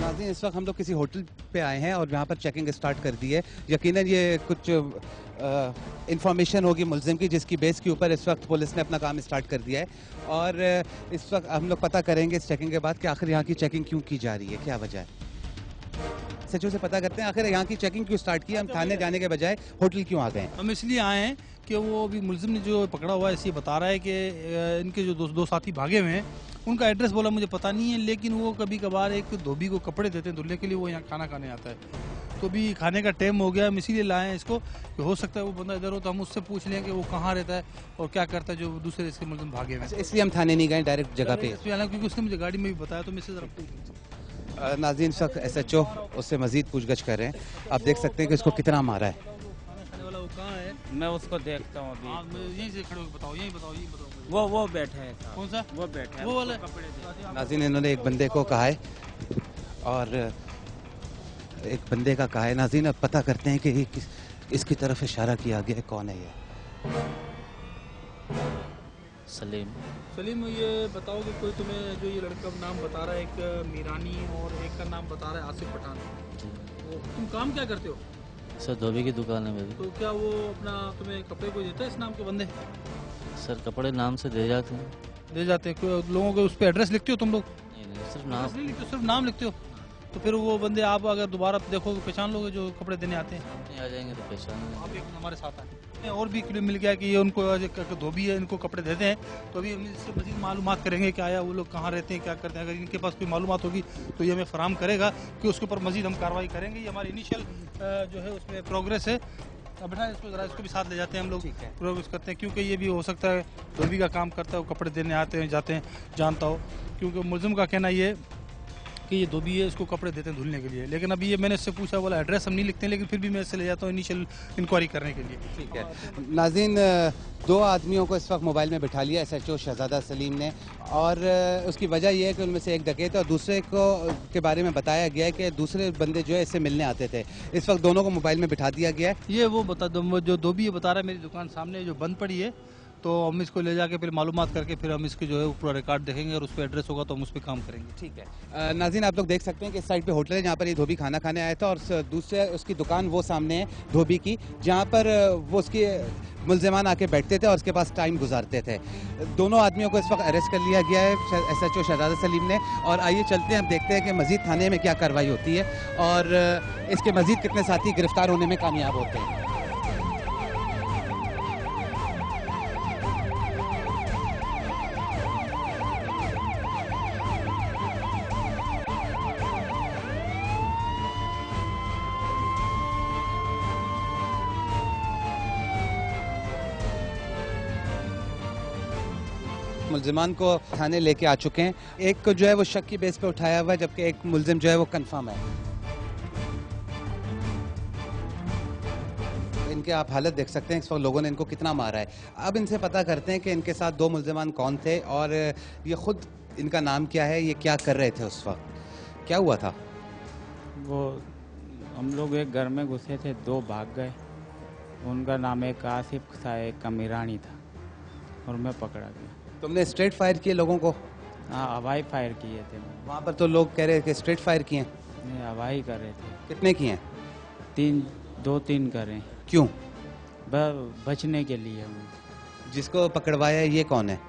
नाज़रीन, इस वक्त हम लोग किसी होटल पे आए हैं और यहाँ पर चेकिंग स्टार्ट कर दी है। यकीनन ये कुछ इंफॉर्मेशन होगी मुल्ज़िम की, जिसकी बेस के ऊपर इस वक्त पुलिस ने अपना काम स्टार्ट कर दिया है। और इस वक्त हम लोग पता करेंगे इस चेकिंग के बाद कि आखिर यहाँ की चेकिंग क्यों की जा रही है, क्या वजह है। सचिव से पता करते हैं आखिर यहाँ की चेकिंग क्यों स्टार्ट की, हम थाने जाने के बजाय होटल क्यों आ गए हैं। हम इसलिए आए हैं कि वो अभी मुल्ज़िम ने जो पकड़ा हुआ है इसे बता रहा है कि इनके जो दो साथी भागे हुए हैं, उनका एड्रेस बोला मुझे पता नहीं है, लेकिन वो कभी कभार एक धोबी को कपड़े देते हैं धुलने के लिए, वो यहाँ खाना खाने आता है। तो अभी खाने का टाइम हो गया, हम इसीलिए लाए हैं इसको कि हो सकता है वो बंदा इधर हो तो हम उससे पूछ लें कि वो कहाँ रहता है और क्या करता है जो दूसरे इसके मुल्ज़िम भागे हुए हैं। इसलिए हम थाने नहीं गए, डायरेक्ट जगह पे। क्योंकि उसने मुझे गाड़ी में भी बताया, तो मैं इससे ज़रा पूछ। नाज़रीन, इस वक्त SHO उससे मजीद पूछगछ कर रहे हैं। आप देख सकते हैं कि इसको कितना मारा है। वो कहाँ है? मैं उसको देखता हूँ हाँ, अभी। यहीं से खड़े हो बताओ, यहीं बताओ, यहीं बताओ। वो बैठा है साहब। कौन सा? वो बैठा है, वो वाला? उसको कपड़े दे। नाज़रीन, इन्होंने एक बंदे को कहा है और एक बंदे का कहा है। नाज़रीन, अब पता करते हैं कि इसकी तरफ इशारा किया गया है, कौन है ये। सलीम, ये बताओ कि कोई तुम्हें जो ये लड़का नाम बता रहा है, एक मीरानी और एक का नाम बता रहा है आसिफ पठान, तो तुम काम क्या करते हो? सर धोबी की दुकान है मेरी। तो क्या वो अपना तुम्हें कपड़े को देता है इस नाम के बंदे? सर कपड़े नाम से दे जाते हैं। दे जाते हैं? लोगों के उस पर एड्रेस लिखते हो तुम लोग? नहीं सिर्फ एड्रेस नाम। नहीं लिखते हो, सिर्फ नाम लिखते हो। तो फिर वो बंदे आप अगर दोबारा देखो तो पहचान लोगे जो कपड़े देने आते हैं? नहीं आ जाएंगे तो पहचान लेंगे। आप एक हमारे साथ आए और भी क्लिप मिल गया कि ये उनको धोबी है, इनको कपड़े देते हैं। तो अभी हम इससे मजीद मालूमात करेंगे कि आया वो लोग कहाँ रहते हैं, क्या करते हैं। अगर इनके पास कोई मालूमात होगी तो ये हमें फराहम करेगा कि उसके ऊपर मजीद हम कार्रवाई करेंगे। ये हमारी इनिशियल जो है उसमें प्रोग्रेस है। अब बेटा इसको ज़रा इसको भी साथ ले जाते हैं हम लोग, प्रोग्रेस करते हैं, क्योंकि ये भी हो सकता है धोबी का काम करता है, वो कपड़े देने आते हैं जाते हैं जानता हो। क्योंकि मुल्ज़िम का कहना ये कि ये धोबी है, इसको कपड़े देते हैं धुलने के लिए। लेकिन अभी ये मैंने इससे पूछा, बोला एड्रेस हम नहीं लिखते हैं, लेकिन फिर भी मैं इससे ले जाता हूँ इनिशियल इंक्वायरी करने के लिए। ठीक है नाज़रीन, दो आदमियों को इस वक्त मोबाइल में बिठा लिया SHO शहजादा सलीम ने, और उसकी वजह यह है कि उनमें से एक डकैत है और दूसरे को के बारे में बताया गया है कि दूसरे बंदे जो है इससे मिलने आते थे। इस वक्त दोनों को मोबाइल में बिठा दिया गया है। ये वो बता दो, जो धोबी ये बता रहा है मेरी दुकान सामने जो बंद पड़ी है, तो हम इसको ले जाके फिर मालूमात करके फिर हम इसके जो है पूरा रिकॉर्ड देखेंगे और उस पर एड्रेस होगा तो हम उस पर काम करेंगे। ठीक है नाज़रीन, आप लोग देख सकते हैं कि इस साइड पे होटल है जहाँ पर ये धोबी खाना खाने आया था, और दूसरे उसकी दुकान वो सामने है धोबी की, जहाँ पर वो उसके मुल्ज़िमान आके बैठते थे और उसके पास टाइम गुजारते थे। दोनों आदमियों को इस वक्त अरेस्ट कर लिया गया है SHO शहजादा सलीम ने। और आइए चलते हैं, हम देखते हैं कि मज़ीद थाने में क्या कार्रवाई होती है और इसके मज़ीद कितने साथी गिरफ्तार होने में कामयाब होते हैं। मुल्ज़िमान को थाने लेके आ चुके हैं। एक को जो है वो शक की बेस पे उठाया हुआ है, जबकि एक मुल्ज़िम जो है वो कंफर्म है। इनके आप हालत देख सकते हैं, इस वक्त लोगों ने इनको कितना मारा है। अब इनसे पता करते हैं कि इनके साथ दो मुल्ज़िमान कौन थे और ये खुद इनका नाम क्या है, ये क्या कर रहे थे उस वक्त, क्या हुआ था। वो हम लोग एक घर में घुसे थे, दो भाग गए। उनका नाम एक आसिफ था, एक का मीरानी था, और मैं पकड़ा गया। तुमने स्ट्रेट फायर किए लोगों को? हाँ, हवाई फायर किए थे। वहाँ पर तो लोग कह रहे हैं कि स्ट्रेट फायर किए। नहीं, हवाई कर रहे थे। कितने किए? 2-3 करें। क्यों? बचने के लिए। जिसको पकड़वाया ये कौन है?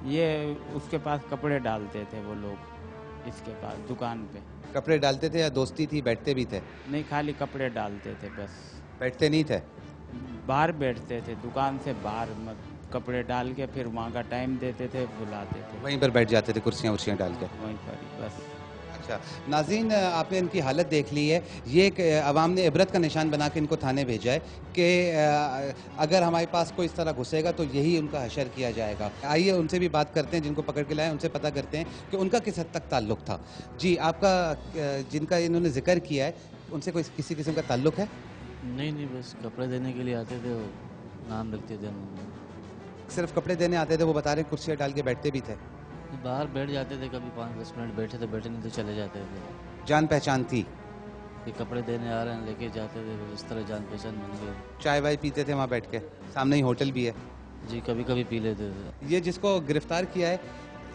ये उसके पास कपड़े डालते थे वो लोग, इसके पास दुकान पे। कपड़े डालते थे या दोस्ती थी, बैठते भी थे? नहीं, खाली कपड़े डालते थे बस। बैठते नहीं थे? बाहर बैठते थे, दुकान से बाहर कपड़े डाल के फिर वहाँ का टाइम देते थे, बुलाते थे, वहीं पर बैठ जाते थे कुर्सियाँ उर्सियाँ डाल के? वहीं पर ही बस। अच्छा नाज़रीन, आपने इनकी हालत देख ली है। ये एक अवाम ने इबरत का निशान बना के इनको थाने भेजा है कि अगर हमारे पास कोई इस तरह घुसेगा तो यही उनका हशर किया जाएगा। आइए उनसे भी बात करते हैं, जिनको पकड़ के लाए उनसे पता करते हैं कि उनका किस हद तक ताल्लुक़ था। जी, आपका जिनका इन्होंने जिक्र किया है उनसे कोई किसी किस्म का ताल्लुक़ है? नहीं बस कपड़े देने के लिए आते थे, वो नाम लिखते थे। सिर्फ कपड़े देने आते थे? वो बता रहे हैं कुर्सियाँ डाल के बैठते भी थे? बाहर बैठ जाते थे, कभी 5-10 मिनट बैठे थे, बैठे नहीं तो चले जाते थे। जान पहचान थी? ये कपड़े देने आ रहे हैं, लेके जाते थे, इस तरह जान पहचान बन गई। चाय वाय पीते थे वहाँ बैठ के? सामने ही होटल भी है? जी कभी कभी पी लेते थे। ये जिसको गिरफ्तार किया है,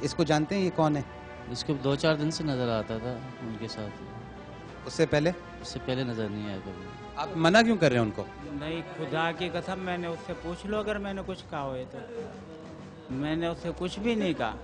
इसको जानते हैं, ये कौन है? इसको 2-4 दिन से नज़र आता था उनके साथ। उससे पहले? उससे पहले नज़र नहीं आया कभी। आप मना क्यों कर रहे हैं उनको? नहीं, खुदा की कसम, मैंने उससे पूछ लो अगर मैंने कुछ कहा हो तो। मैंने उससे कुछ भी नहीं कहा।